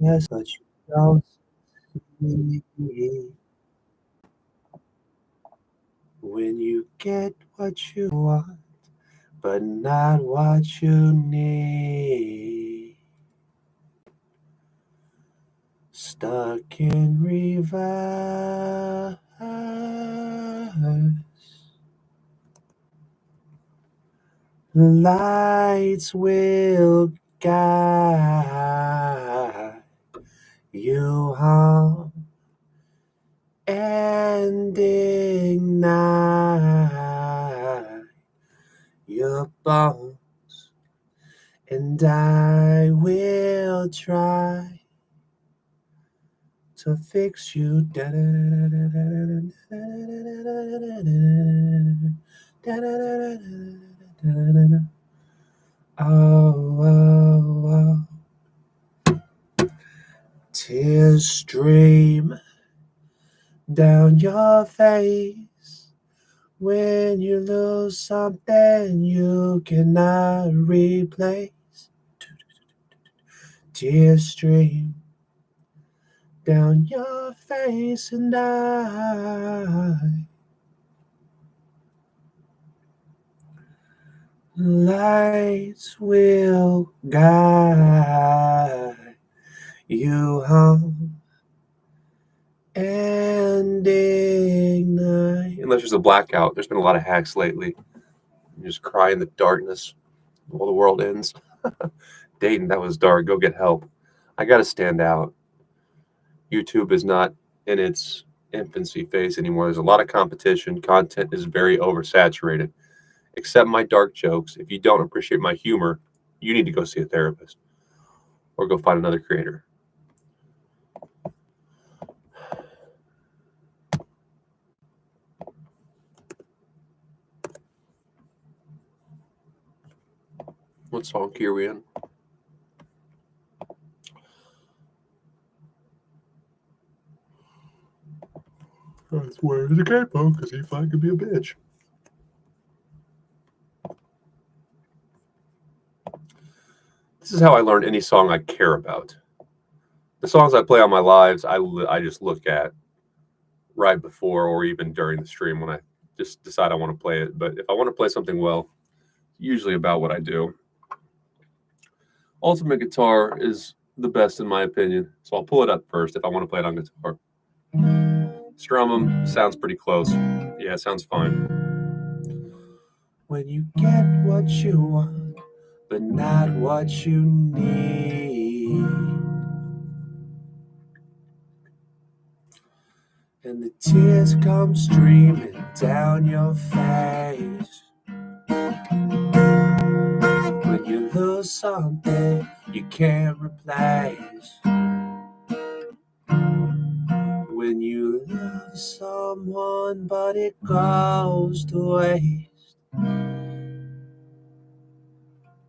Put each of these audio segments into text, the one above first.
Yes, but you don't see when you get what you want, but not what you need. Stuck in reverse. Lights will guide you home and ignite your bones, and I will try to fix you. Oh, oh, oh. Tears stream down your face when you lose something you cannot replace. Tears stream down your face, and lights will guide you home and ignite. Unless there's a blackout. There's been a lot of hacks lately. You just cry in the darkness while the world ends. Dayton, that was dark. Go get help. I got to stand out. YouTube is not in its infancy phase anymore. There's a lot of competition. Content is very oversaturated. Accept my dark jokes. If you don't appreciate my humor, you need to go see a therapist or go find another creator. What song key are we in? That's where the capo, because he flat could be a bitch. This is how I learn any song I care about. The songs I play on my lives, I just look at right before or even during the stream when I just decide I want to play it. But if I want to play something well, usually about what I do. Ultimate Guitar is the best in my opinion, so I'll pull it up first if I want to play it on guitar. Strum them, sounds pretty close. Yeah, it sounds fine. When you get what you want, but not what you need, and the tears come streaming down your face when you lose something you can't replace, when you love someone but it goes to waste.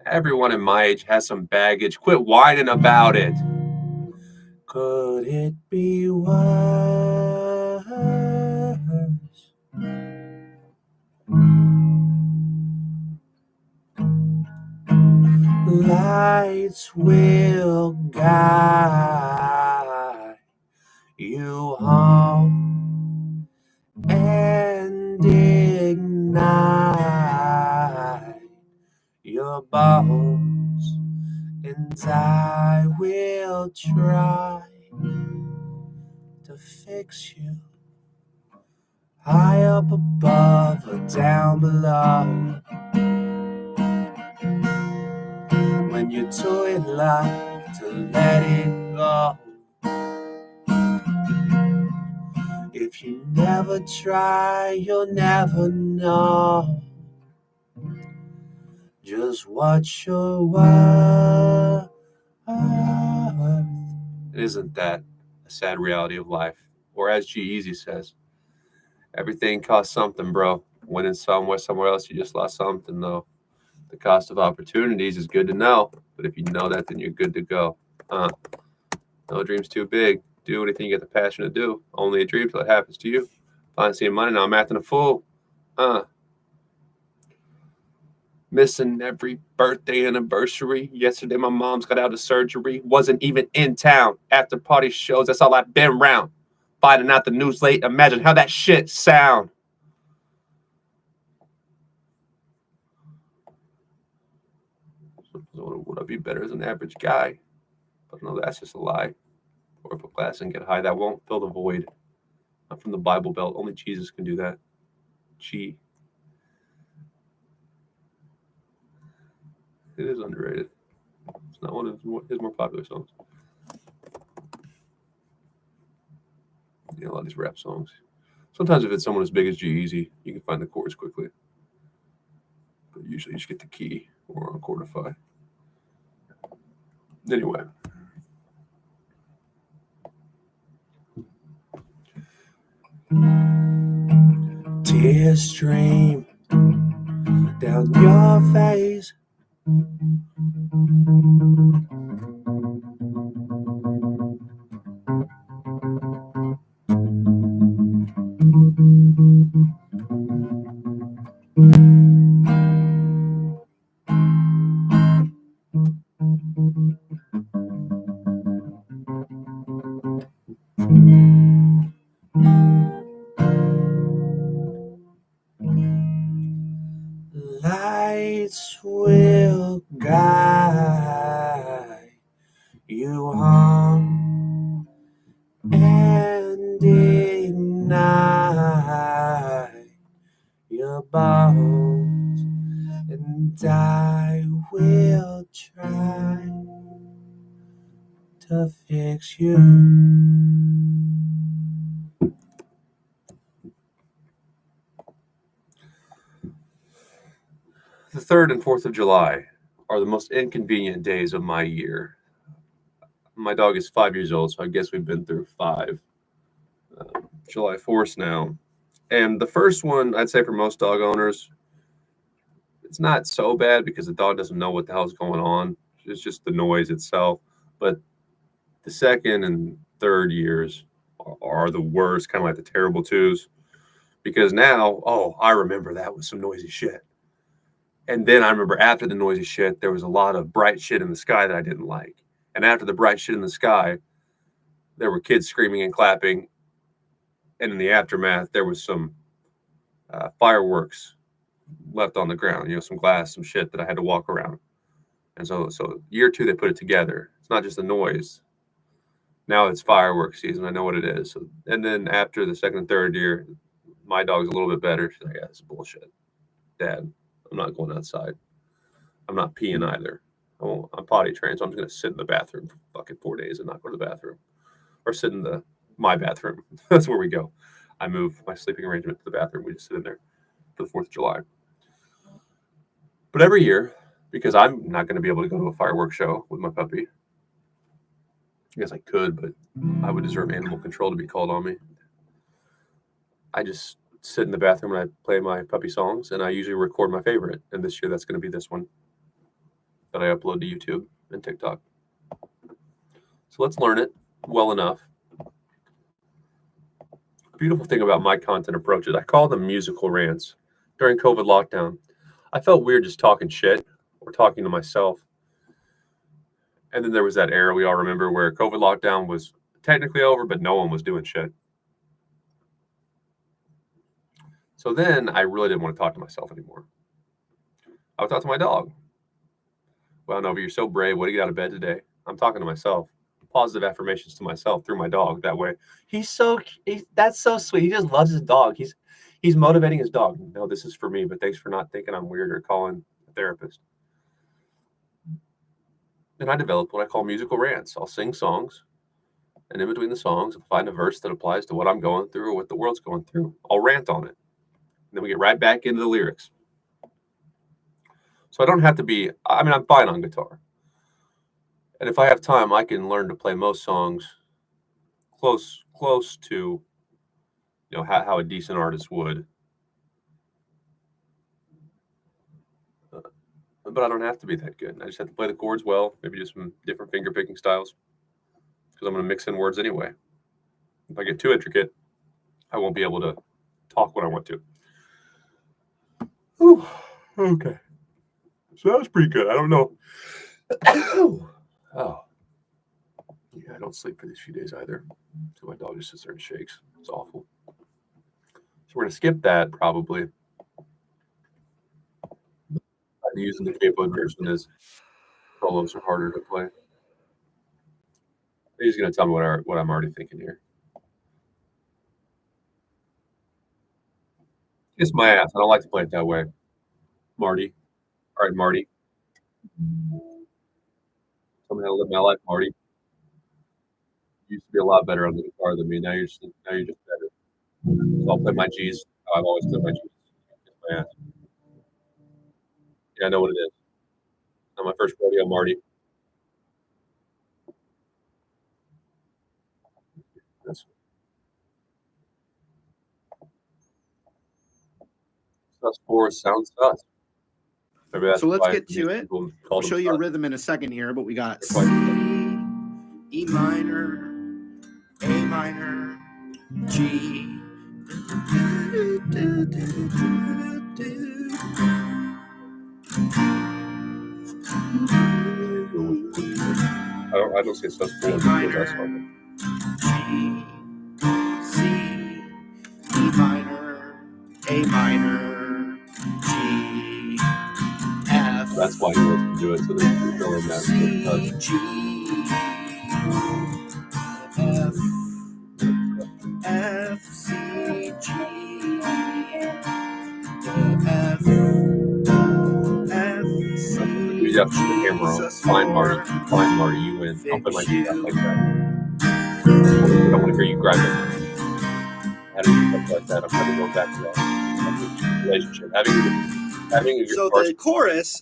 Everyone in my age has some baggage. Quit whining about it. Could it be worse? Lights will guide you home and ignite your bones, and I will try to fix you high up above or down below. When you're too in love to let it go, if you never try, you'll never know just what you're worth. Isn't that a sad reality of life? Or as G-Eazy says, everything costs something, bro. Winning somewhere else, you just lost something, though. The cost of opportunities is good to know, but if you know that, then you're good to go. No dream's too big. Do anything you get the passion to do. Only a dream till it happens to you. Fine seeing money, now I'm acting a fool. Missing every birthday anniversary. Yesterday, my mom's got out of surgery. Wasn't even in town. After party shows, that's all I've been round. Finding out the news late. Imagine how that shit sound. Would I be better as an average guy? But no, that's just a lie. Or put glass and get high. That won't fill the void. I'm from the Bible Belt. Only Jesus can do that. Gee. It is underrated. It's not one of his more popular songs. Yeah, a lot of these rap songs. Sometimes if it's someone as big as G-Eazy, you can find the chords quickly. But usually you just get the key or on Chordify. Anyway. Tears stream down your face. Lights will guide you on and ignite your bones, and I will try to fix you. The 3rd and 4th of July are the most inconvenient days of my year. My dog is 5 years old, so I guess we've been through 5. July 4th now. And the first one, I'd say for most dog owners, it's not so bad because the dog doesn't know what the hell's going on. It's just the noise itself. But the 2nd and 3rd years are the worst, kind of like the terrible 2s. Because now, I remember that was some noisy shit. And then I remember after the noisy shit, there was a lot of bright shit in the sky that I didn't like. And after the bright shit in the sky, there were kids screaming and clapping. And in the aftermath, there was some fireworks left on the ground, some glass, some shit that I had to walk around. And so year 2, they put it together. It's not just the noise. Now it's fireworks season. I know what it is. So, and then after the 2nd and 3rd year, my dog's a little bit better. She's like, yeah, this is bullshit. Dad, I'm not going outside. I'm not peeing either. I'm potty trained, so I'm just going to sit in the bathroom for fucking 4 days and not go to the bathroom. Or sit in my bathroom. That's where we go. I move my sleeping arrangement to the bathroom. We just sit in there for the 4th of July. But every year, because I'm not going to be able to go to a fireworks show with my puppy. I guess I could, but I would deserve animal control to be called on me. I just sit in the bathroom and I play my puppy songs, and I usually record my favorite. And this year, that's going to be this one that I upload to YouTube and TikTok. So let's learn it well enough. The beautiful thing about my content approach is I call them musical rants. During COVID lockdown, I felt weird just talking shit or talking to myself. And then there was that era we all remember where COVID lockdown was technically over, but no one was doing shit. So then I really didn't want to talk to myself anymore. I would talk to my dog. Well, Nova, you're so brave. Way to get out of bed today. I'm talking to myself. Positive affirmations to myself through my dog. That way, that's so sweet. He just loves his dog. He's motivating his dog. No, this is for me, but thanks for not thinking I'm weird or calling a therapist. And I developed what I call musical rants. I'll sing songs, and in between the songs, I'll find a verse that applies to what I'm going through or what the world's going through. I'll rant on it. And then we get right back into the lyrics. So I don't have to be, I'm fine on guitar. And if I have time, I can learn to play most songs close to, how a decent artist would. But I don't have to be that good. I just have to play the chords well, maybe do some different finger picking styles, because I'm going to mix in words anyway. If I get too intricate, I won't be able to talk when I want to. Ooh, okay. So that was pretty good. I don't know. Oh. Yeah, I don't sleep for these few days either. So my dog just sits there and shakes. It's awful. So we're going to skip that probably. I'm using the capo version is solos are harder to play. He's going to tell me what I'm already thinking here. Kiss my ass. I don't like to play it that way. Marty. All right, Marty. Tell me how to live my life, Marty. You used to be a lot better on the guitar than me. Now you're just better. So I'll play my G's. I've always played my G's. Kiss my ass. Yeah, I know what it is. On my first rodeo, Marty. That's sus4 sounds sus. Maybe that's So let's why get to it. people call I'll them show you a sus. rhythm in a second here, but we got They're C, quite- E minor, A minor, G. I don't say sus4. A minor, G, C, E minor, A minor, G, F. That's why he wants to do it, so they can fill in that. C, G, F, F, C, G, F, F, C, You got the camera on. Fine, Marty, you win. I'll put my feet up like that. I don't want to hear you grinding. How do you stuff like that? I'm never going back to that relationship. Having a So guitar, the chorus,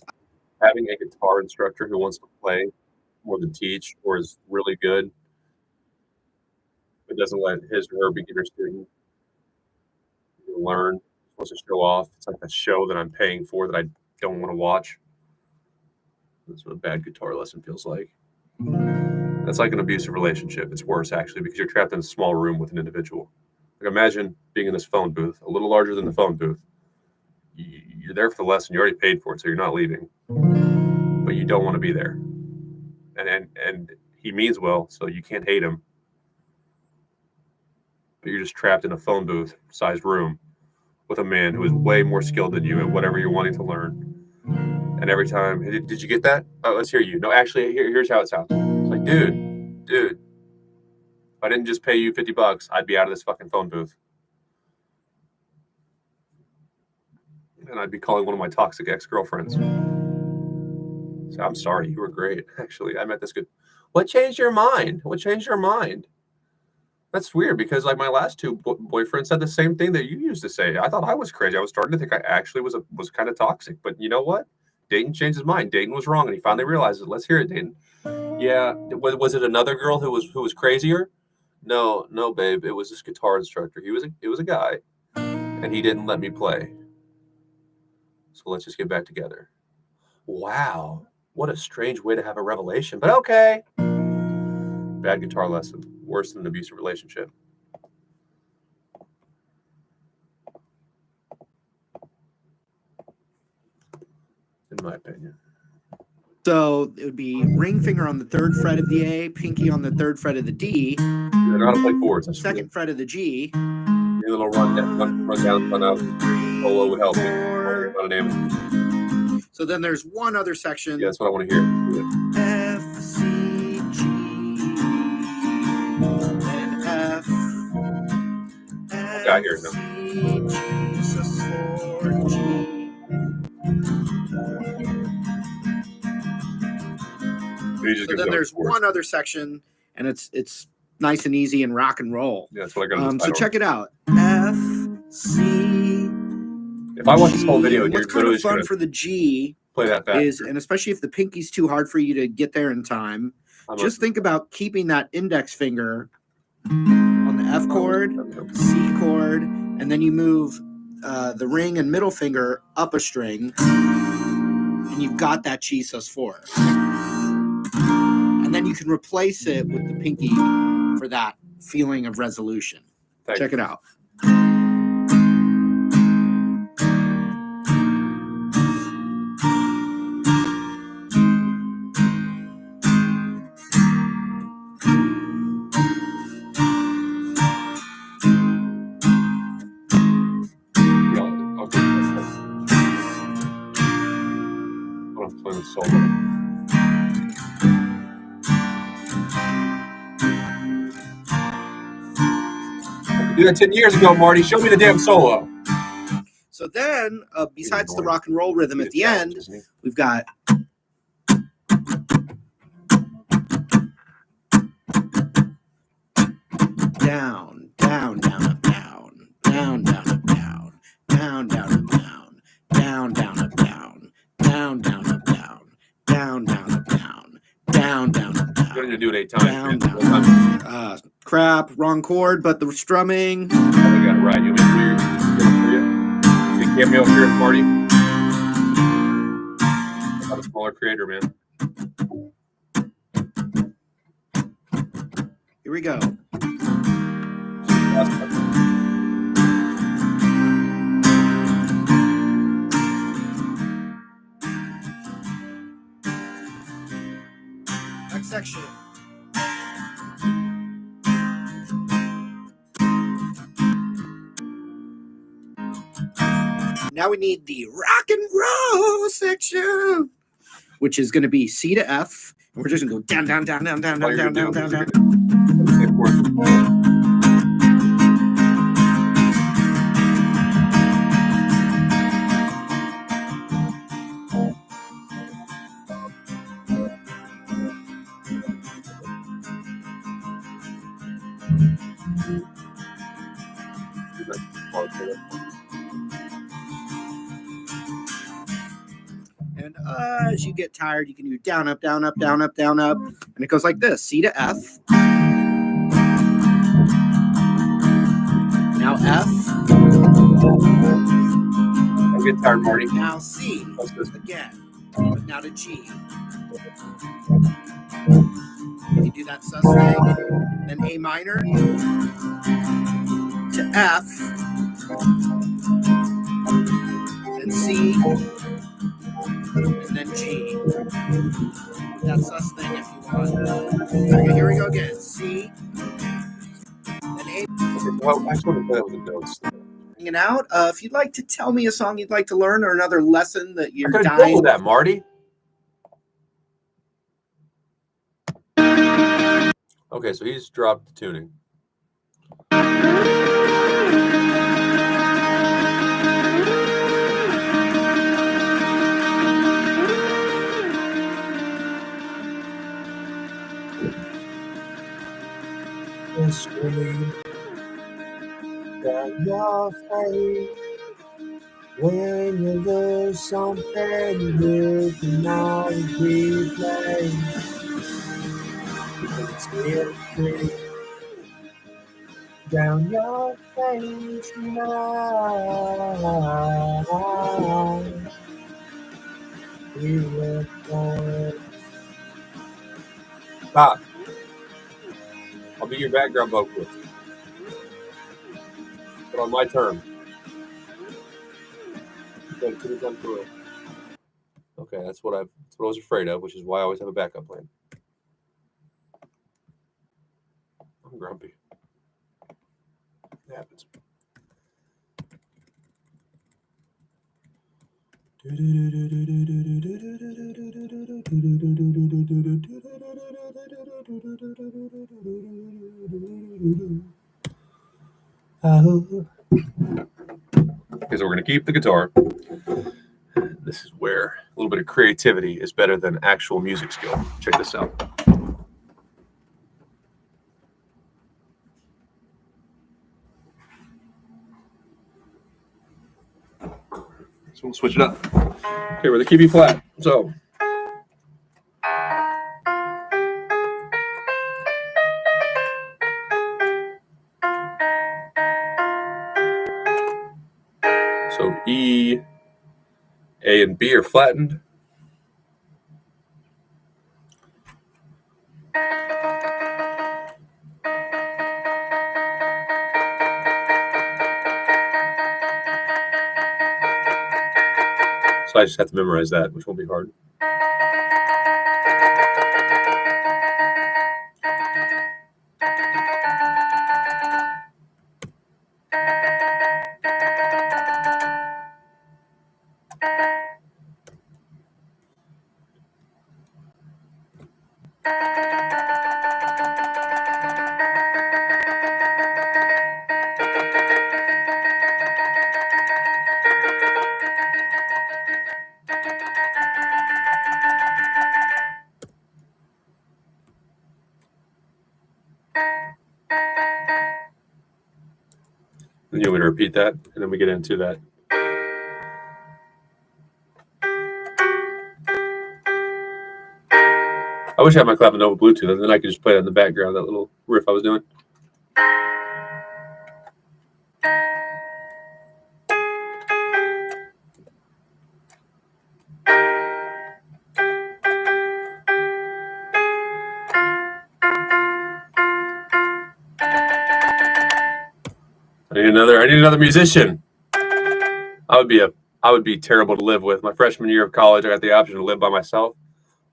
having a guitar instructor who wants to play more than teach, or is really good, but doesn't let his or her beginner student learn, wants to show off. It's like a show that I'm paying for that I don't want to watch. That's what a bad guitar lesson feels like. That's like an abusive relationship. It's worse, actually, because you're trapped in a small room with an individual. Like, imagine being in this phone booth, a little larger than the phone booth. You're there for the lesson. You already paid for it, so you're not leaving. But you don't want to be there. And he means well, so you can't hate him. But you're just trapped in a phone booth-sized room with a man who is way more skilled than you at whatever you're wanting to learn. And every time, hey, did you get that? Oh, let's hear you. No, actually, here's how it sounds. It's like, dude, if I didn't just pay you $50, I'd be out of this fucking phone booth. And I'd be calling one of my toxic ex-girlfriends. So I'm sorry, you were great. Actually, I met this good. What changed your mind? That's weird because like my last two boyfriends said the same thing that you used to say. I thought I was crazy. I was starting to think I actually was kind of toxic. But you know what? Dayton changed his mind. Dayton was wrong, and he finally realized it. Let's hear it, Dayton. Yeah, was it another girl who was crazier? No, babe. It was this guitar instructor. It was a guy, and he didn't let me play. So let's just get back together. Wow, what a strange way to have a revelation. But okay. Bad guitar lesson. Worse than an abusive relationship. In my opinion. So it would be ring finger on the third fret of the A, pinky on the third fret of the D. I know how to play chords. Second fret of the G. A little run down, fun out. Solo would help me. I want to name it. So then there's one other section. Yeah, that's what I want to hear. F, C, G, and F. I hear it now. C, G, sus4, G. So then there's one other section, and it's nice and easy and rock and roll. Yeah, that's what I got. So check it out. F, C. If I watch this whole video, what's kind of fun for the G play that back. and especially if the pinky's too hard for you to get there in time, just think about keeping that index finger on the F chord, C chord, and then you move the ring and middle finger up a string, and you've got that G sus4. And then you can replace it with the pinky for that feeling of resolution. Check it out. did that 10 years ago, Marty. Show me the damn solo. So then, besides the rock and roll rhythm at the end, we've got down, down, down, up, down, down, down, up, down, down, down, up, down, down, down, up, down, down, down, up, down, down, down, up, down, down, down, up, down. You don't need to do it 8 times. Down, down. Crap, wrong chord, but the strumming. I got it right. You want me to do the cameo here at Marty? I'm a smaller creator, man. Here we go. Next section. Now we need the rock and roll section, which is going to be C to F. And we're just going to go down, down, down, down, down, down, down, down, down, down. And as you get tired, you can do down, up, down, up, down, up, down, up. And it goes like this, C to F. Now F. Don't get tired, Marty. Now C again. But now to G. And you do that sus thing. Then A minor to F. Then C. And then G. That's us thing if you want. Okay, here we go again. C. And A. Well, I just want to play with the notes. Hanging out. If you'd like to tell me a song you'd like to learn or another lesson that you're I dying. with that, Marty. Okay, so he's dropped the tuning. Scream down your face when you lose something you cannot replace. It's still free down your face now. We will find. Stop. I'll be your background vocalist. But on my term. Okay, that's what I was afraid of, which is why I always have a backup plan. I'm grumpy. It happens. Okay, so we're going to keep the guitar. This is where a little bit of creativity is better than actual music skill. Check this out. So we'll switch it up. Okay, we're the key B flat. So. So E, A, and B are flattened. So I just have to memorize that, which won't be hard. And you want me to repeat that, and then we get into that. I wish I had my Clap Nova Bluetooth, and then I could just play it in the background, that little riff I was doing. I need another musician. I would be terrible to live with. My freshman year of college, I got the option to live by myself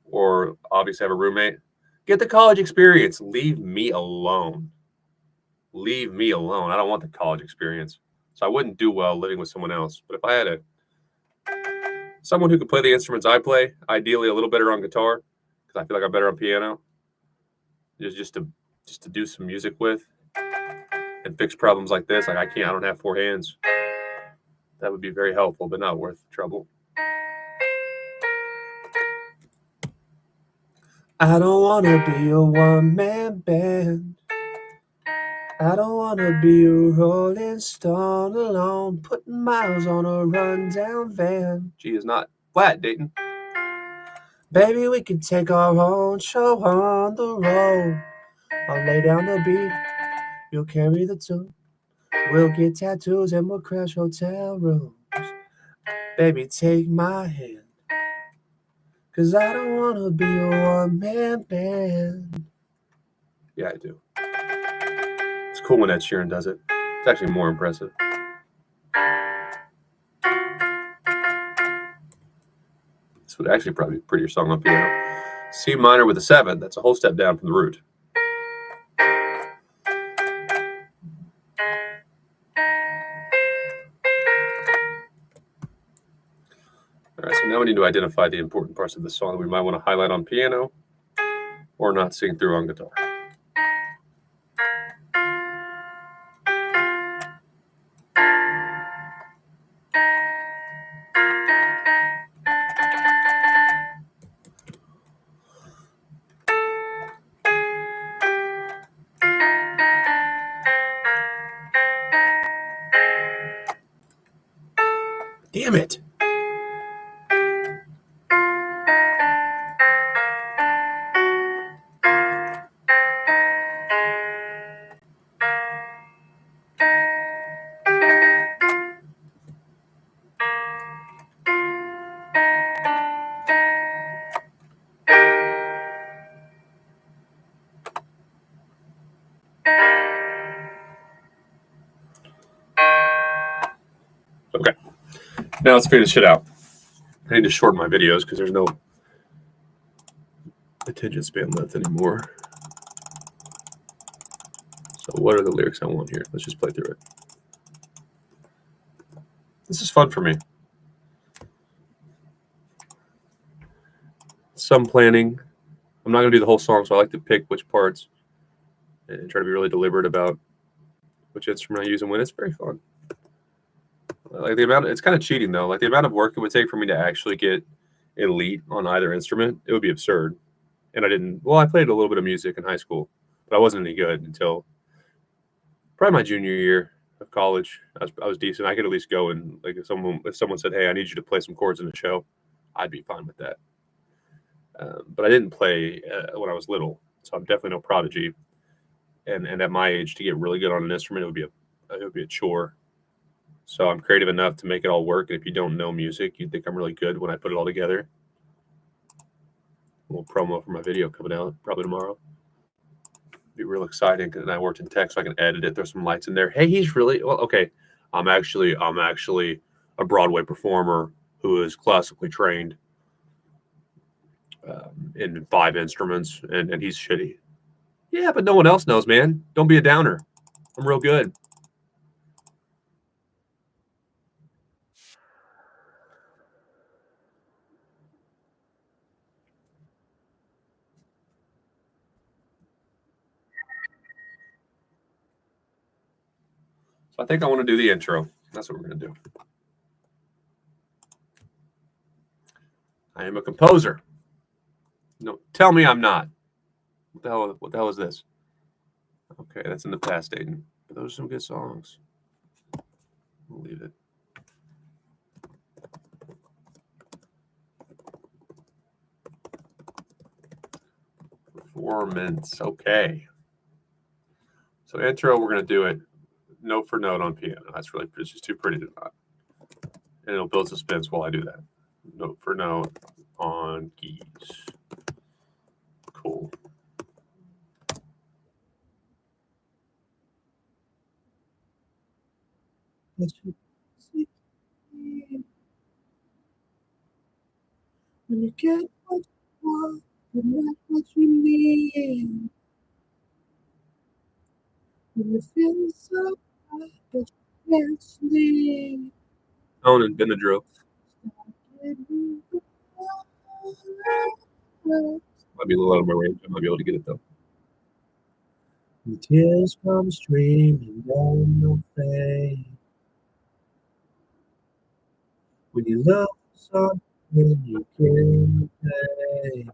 or obviously have a roommate. Get the college experience. Leave me alone. Leave me alone. I don't want the college experience. So I wouldn't do well living with someone else. But if I had someone who could play the instruments I play, ideally a little better on guitar, because I feel like I'm better on piano, just to do some music with and fix problems like this. Like I don't have four hands. That would be very helpful, but not worth the trouble. I don't want to be a one-man band. I don't want to be a Rolling Stone alone, putting miles on a rundown van. G is not flat, Dayton. Baby, we could take our own show on the road. I'll lay down the beat, you'll carry the tune. We'll get tattoos and we'll crash hotel rooms. Baby, take my hand, 'cause I don't want to be a one-man band. Yeah, I do. It's cool when Ed Sheeran does it. It's actually more impressive. This would actually probably be a prettier song on piano. C minor with a 7. That's a whole step down from the root. All right, so now we need to identify the important parts of the song that we might want to highlight on piano or not sing through on guitar. Damn it. Okay. Now let's figure this shit out. I need to shorten my videos because there's no attention span left anymore. So what are the lyrics I want here? Let's just play through it. This is fun for me. Some planning. I'm not going to do the whole song, so I like to pick which parts and try to be really deliberate about which instrument I use and when. It's very fun. Like the amount, it's kind of cheating though. Like the amount of work it would take for me to actually get elite on either instrument, it would be absurd. And I didn't. Well, I played a little bit of music in high school, but I wasn't any good until probably my junior year of college. I was decent. I could at least go and like if someone said, "Hey, I need you to play some chords in a show," I'd be fine with that. But I didn't play when I was little, so I'm definitely no prodigy. And at my age, to get really good on an instrument, it would be a chore. So I'm creative enough to make it all work. And if you don't know music, you'd think I'm really good when I put it all together. A little promo for my video coming out probably tomorrow. Be real exciting. And I worked in tech, so I can edit it. There's some lights in there. Hey, he's really well. Okay, I'm actually a Broadway performer who is classically trained in 5 instruments, and he's shitty. Yeah, but no one else knows, man. Don't be a downer. I'm real good. So I think I want to do the intro. That's what we're going to do. I am a composer. No, tell me I'm not. What the hell is this? Okay, that's in the past, Aiden. But those are some good songs. We'll leave it. Performance. Okay. So intro, we're going to do it note for note on piano. That's really, it's just too pretty to not. And it'll build suspense while I do that. Note for note on keys. Cool. When you get what you want, but not what you need. When you feel so high, but you can't sleep. Tone and Benadryl. Might be a little out of my range. I might be able to get it though. The tears come streaming down your face. When you love something you can't pay.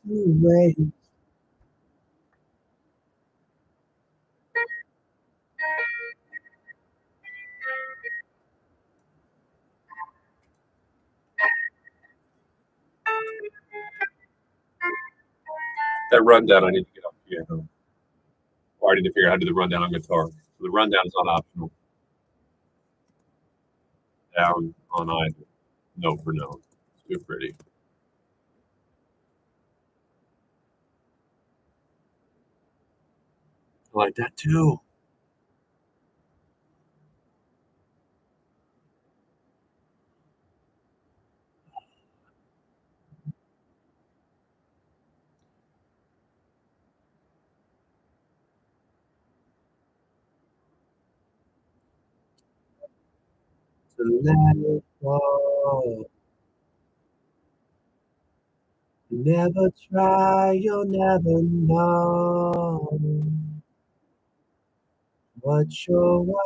Too late. That rundown I need to get on piano. Or I need to figure out how to do the rundown on guitar. So the rundown is not optional. Down on either. Note for note. It's too pretty. I like that too. To let it go. You never try, you'll never know what you're worth.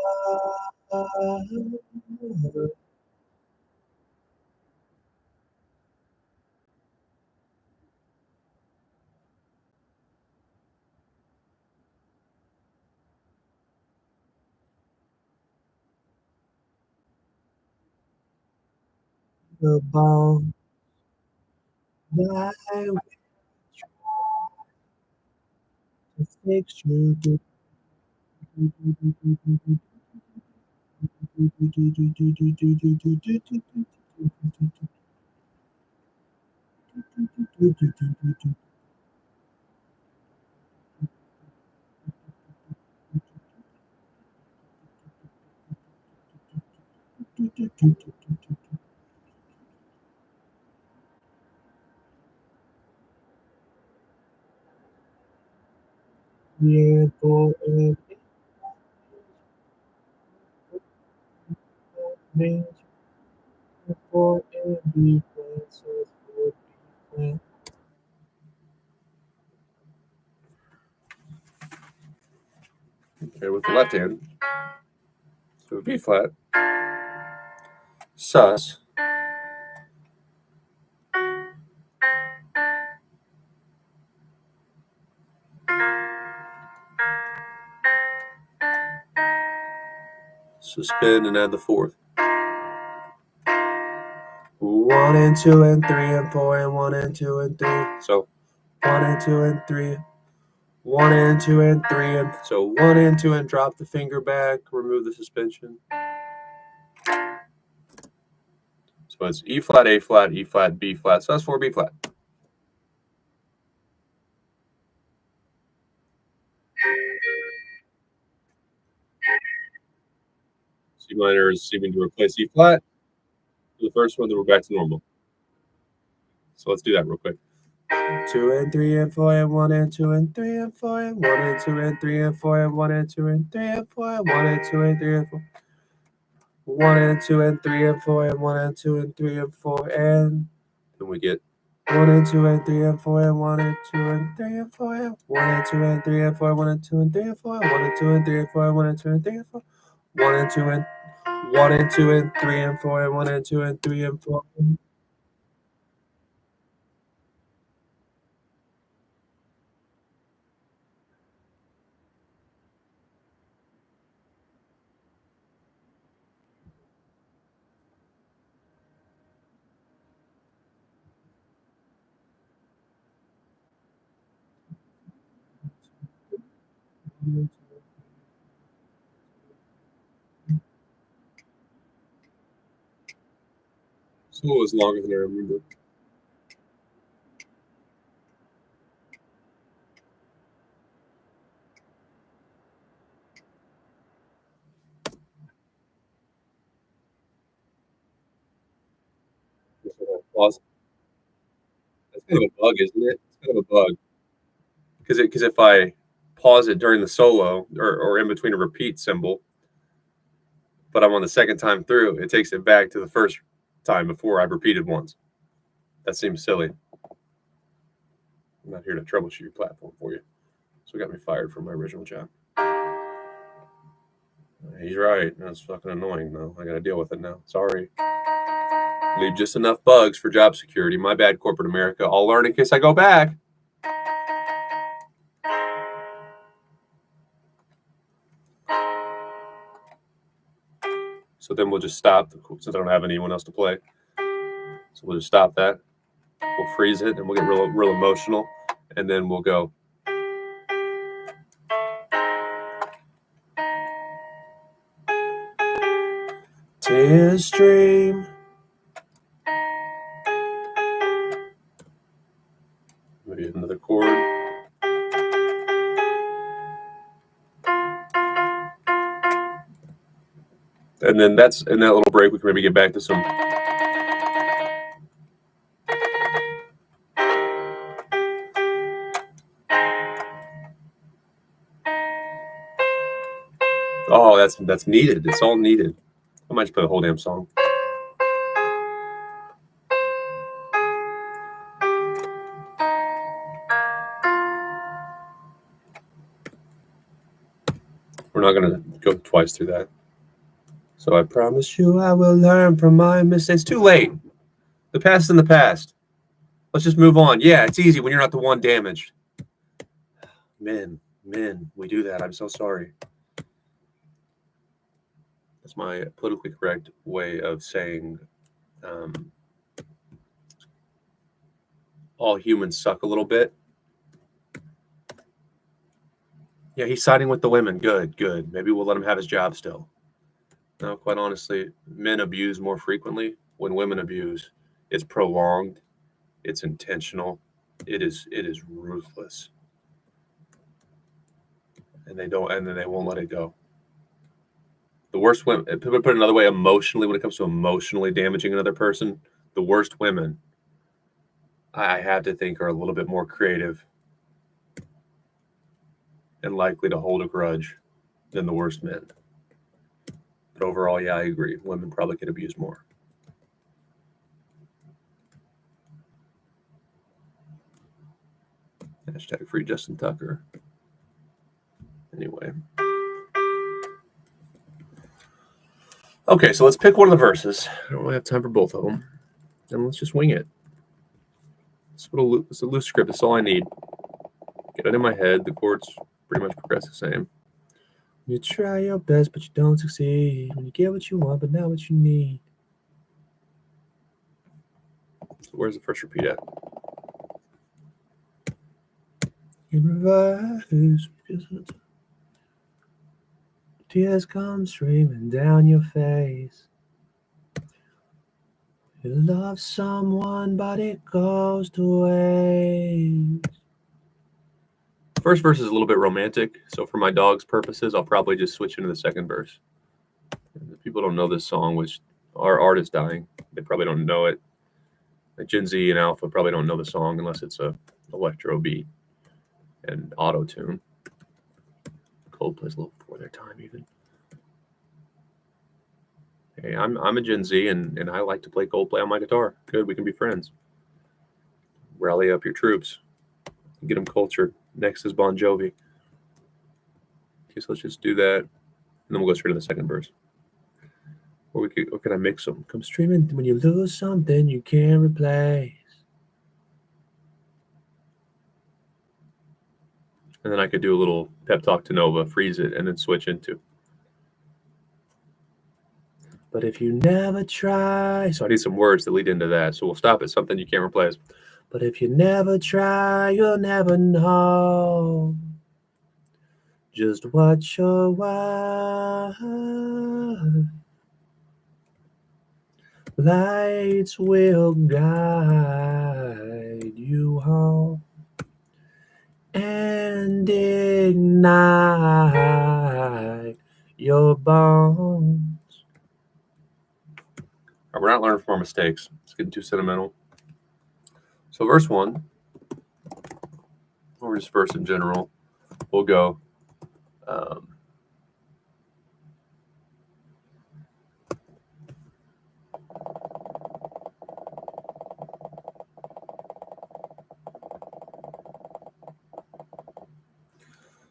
The bone, I will try to fix you. Yeah, boy, means for every place, for every Okay, with the left hand. So B flat. Sus. Suspend and add the fourth. 1 and 2 and 3 and 4 and 1 and 2 and 3. So 1 and 2 and 3. 1 and 2 and 3 and so 1 and 2 and drop the finger back, remove the suspension. So it's E flat, A flat, E flat, B flat, sus 4, B flat. C minor is seeming to replace E flat. For the first one, then we're back to normal. So let's do that real quick. 2 and 3 and 4 and 1 and 2 and 3 and 4 and 1 and 2 and 3 and 4 and 1 and 2 and 3 and 4 and 1 and 2 and 3 and 4. 1 and 2 and 3 and 4 and 1 and 2 and 3 and 4 and then we get 1 and 2 and 3 and 4 and 1 and 2 and 3 and 4 and 1 and 2 and 3 and 4 1 and 2 and 3 and 4 1 and 2 and 3 and 4 1 and 2 and 3 and 4 1 and 2 and 1 and 2 and 3 and 4 and 1 and 2 and 3 and 4. So it was longer than I remember. Pause. That's kind of a bug, isn't it? It's kind of a bug. Because if I pause it during the solo or in between a repeat symbol, but I'm on the second time through, it takes it back to the first time before I've repeated once. That seems silly. I'm not here to troubleshoot your platform for you. So it got me fired from my original job. He's right. That's fucking annoying, though. I got to deal with it now. Sorry. Leave just enough bugs for job security. My bad, corporate America. I'll learn in case I go back. So then we'll just stop, since I don't have anyone else to play. So we'll just stop that. We'll freeze it, and we'll get real emotional, and then we'll go. Tears stream. Maybe another chord. And then in that little break, we can maybe get back to some. Oh, that's needed. It's all needed. I might just play the whole damn song. We're not going to go twice through that. So I promise you I will learn from my mistakes. Too late. The past is in the past. Let's just move on. Yeah, it's easy when you're not the one damaged. Men, we do that. I'm so sorry. That's my politically correct way of saying all humans suck a little bit. Yeah, he's siding with the women. Good. Maybe we'll let him have his job still. No, quite honestly, men abuse more frequently. When women abuse, it's prolonged, it's intentional, it is ruthless. And then they won't let it go. The worst women, people put it another way, emotionally, when it comes to emotionally damaging another person, the worst women, I have to think, are a little bit more creative and likely to hold a grudge than the worst men. But overall, yeah, I agree. Women probably get abused more. Hashtag free Justin Tucker. Anyway. Okay, so let's pick one of the verses. I don't really have time for both of them. And let's just wing it. It's a loose script. That's all I need. Get it in my head. The chords pretty much progress the same. You try your best, but you don't succeed. When you get what you want, but not what you need. So where's the first repeat at? In reverse. Tears come streaming down your face. You love someone, but it goes to waste. First verse is a little bit romantic, so for my dog's purposes, I'll probably just switch into the second verse. If people don't know this song, which our art is dying, they probably don't know it. Like Gen Z and Alpha probably don't know the song unless it's a electro beat and auto tune. Coldplay's a little before their time, even. Hey, I'm a Gen Z and I like to play Coldplay on my guitar. Good, we can be friends. Rally up your troops, get them cultured. Next is Bon Jovi. Okay, so let's just do that, and then we'll go straight to the second verse. Or can I mix them? Come streaming when you lose something you can't replace. And then I could do a little pep talk to Nova, freeze it, and then switch into. But if you never try, so I need some words that lead into that. So we'll stop at something you can't replace. But if you never try, you'll never know Just watch your wife. Lights will guide you home and ignite your bones. We're not learning from our mistakes. It's getting too sentimental. So verse 1, or just verse in general, we'll go.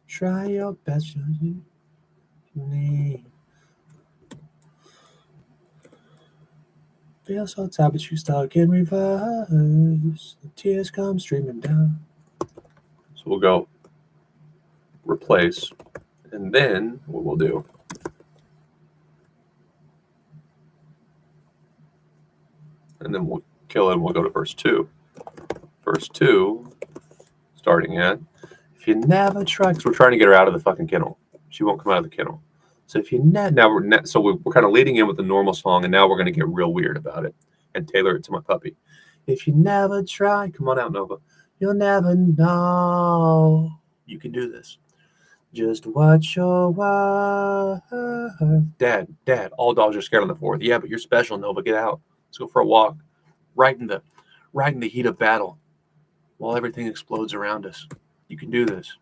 Try your best, you need. Feel so tired, but you stuck in reverse. The tears come streaming down. So we'll go replace, and then what we'll do. And then we'll kill it, and we'll go to verse 2. Verse 2, starting at, if you never try, because we're trying to get her out of the fucking kennel. She won't come out of the kennel. So if you we're kind of leading in with the normal song, and now we're going to get real weird about it and tailor it to my puppy. If you never try, come on out, Nova. You'll never know you can do this. Just watch your wife. Dad, all dogs are scared on the 4th. Yeah, but you're special, Nova. Get out. Let's go for a walk. Right in the heat of battle, while everything explodes around us. You can do this.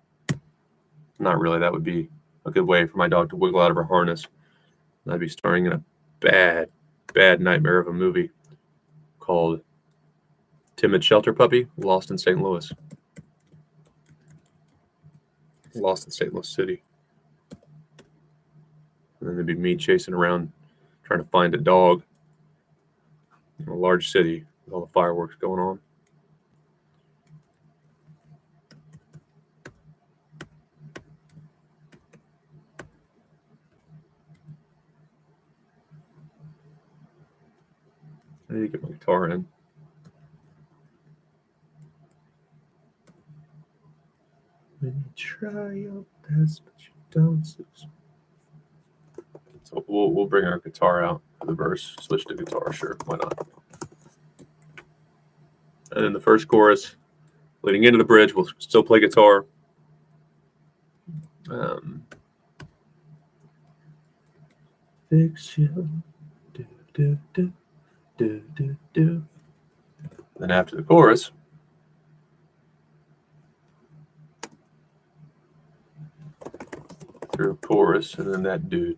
Not really. That would be a good way for my dog to wiggle out of her harness. I'd be starring in a bad nightmare of a movie called Timid Shelter Puppy, Lost in St. Louis. Lost in St. Louis City. And then there'd be me chasing around trying to find a dog in a large city with all the fireworks going on. I need to get my guitar in. When you try your best, but you don't succeed. So we'll bring our guitar out for the verse. Switch to guitar, sure, why not? And then the first chorus, leading into the bridge, we'll still play guitar. Fix you, do. Then after the chorus, through a chorus, and then that do.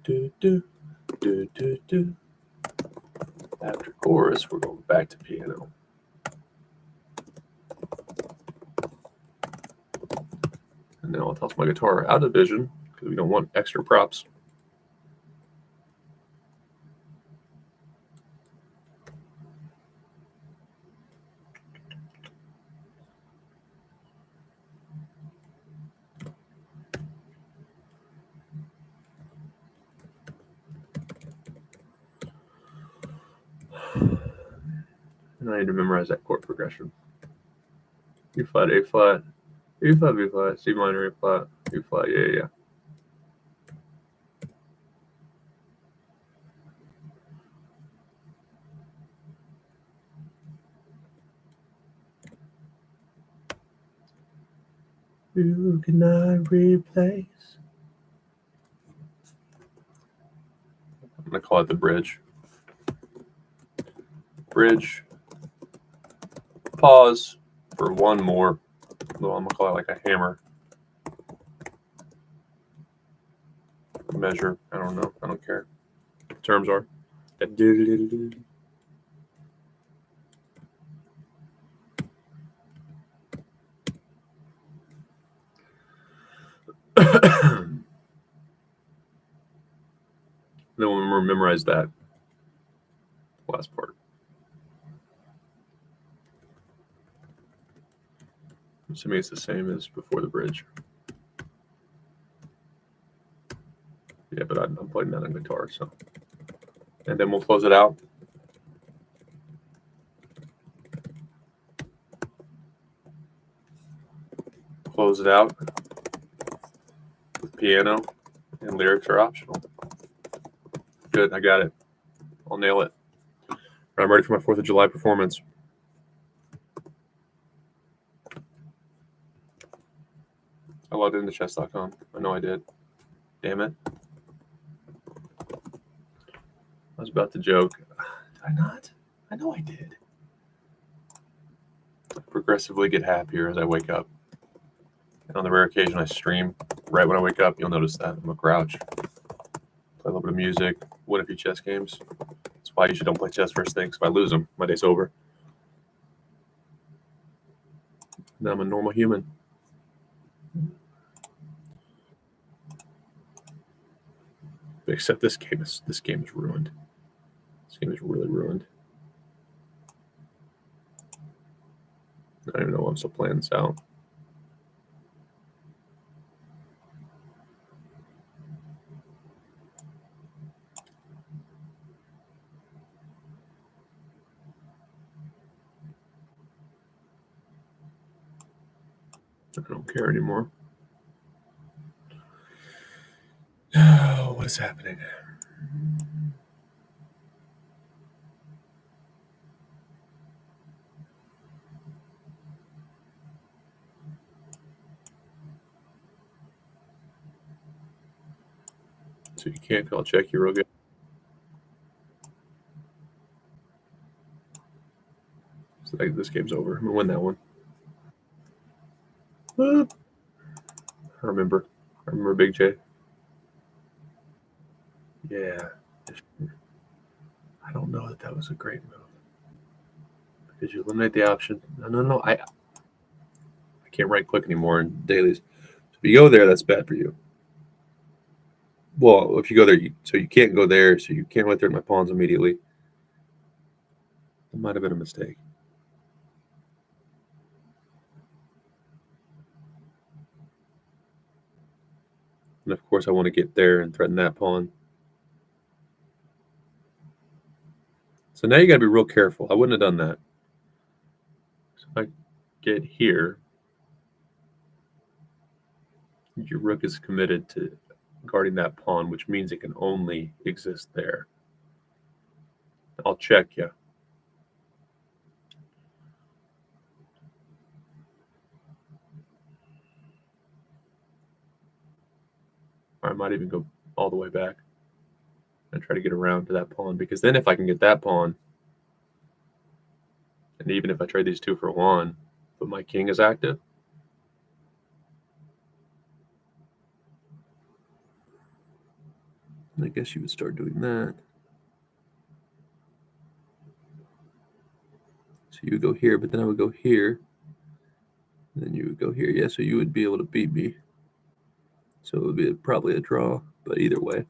After chorus, we're going back to piano. And now I'll toss my guitar out of vision because we don't want extra props. And I need to memorize that chord progression. E flat, A flat, E flat, B flat, C minor, A flat, E flat, yeah. You cannot replace. I'm going to call it the bridge. Bridge. Pause for one more. Well, I'm going to call it like a hammer. Measure. I don't know. I don't care. The terms are. Then we'll memorize that last part. Assuming it's the same as before the bridge. Yeah, but I'm playing that on guitar, so. And then we'll close it out. Close it out with piano. piano, and lyrics are optional. Good, I got it. I'll nail it. I'm ready for my 4th of July performance. I logged into chess.com. I know I did. Damn it. I was about to joke. Did I not? I know I did. I progressively get happier as I wake up. And on the rare occasion I stream right when I wake up, you'll notice that. I'm a grouch. Play a little bit of music, win a few chess games. That's why I usually don't play chess first thing, because if I lose them, my day's over. Now I'm a normal human. Except this game is ruined. This game is really ruined. I don't even know why I'm still playing this out. I don't care anymore. Oh, what is happening? So you can't call check your Rogue. So this game's over. I'm gonna win that one. I remember Big J. Yeah. I don't know that was a great move. Because you eliminate the option. No. I can't right click anymore in dailies. So if you go there, that's bad for you. Well, if you go there, so you can't go there, so you can't right there at my pawns immediately. That might have been a mistake. And of course, I want to get there and threaten that pawn. So now you got to be real careful. I wouldn't have done that. So if I get here, your rook is committed to guarding that pawn, which means it can only exist there. I'll check you. Or I might even go all the way back and try to get around to that pawn, because then if I can get that pawn, and even if I trade these two for one, but my king is active, I guess you would start doing that. So you would go here, but then I would go here. And then you would go here. Yeah, so you would be able to beat me. So it would be probably a draw, but either way,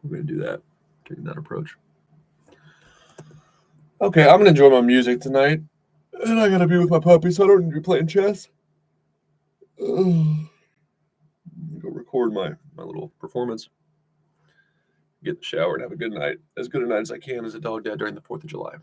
we're going to do that, taking that approach. Okay, I'm going to enjoy my music tonight. And I got to be with my puppy, so I don't need to be playing chess. Go record my little performance. Get in the shower and have a good night. As good a night as I can as a dog dad during the 4th of July.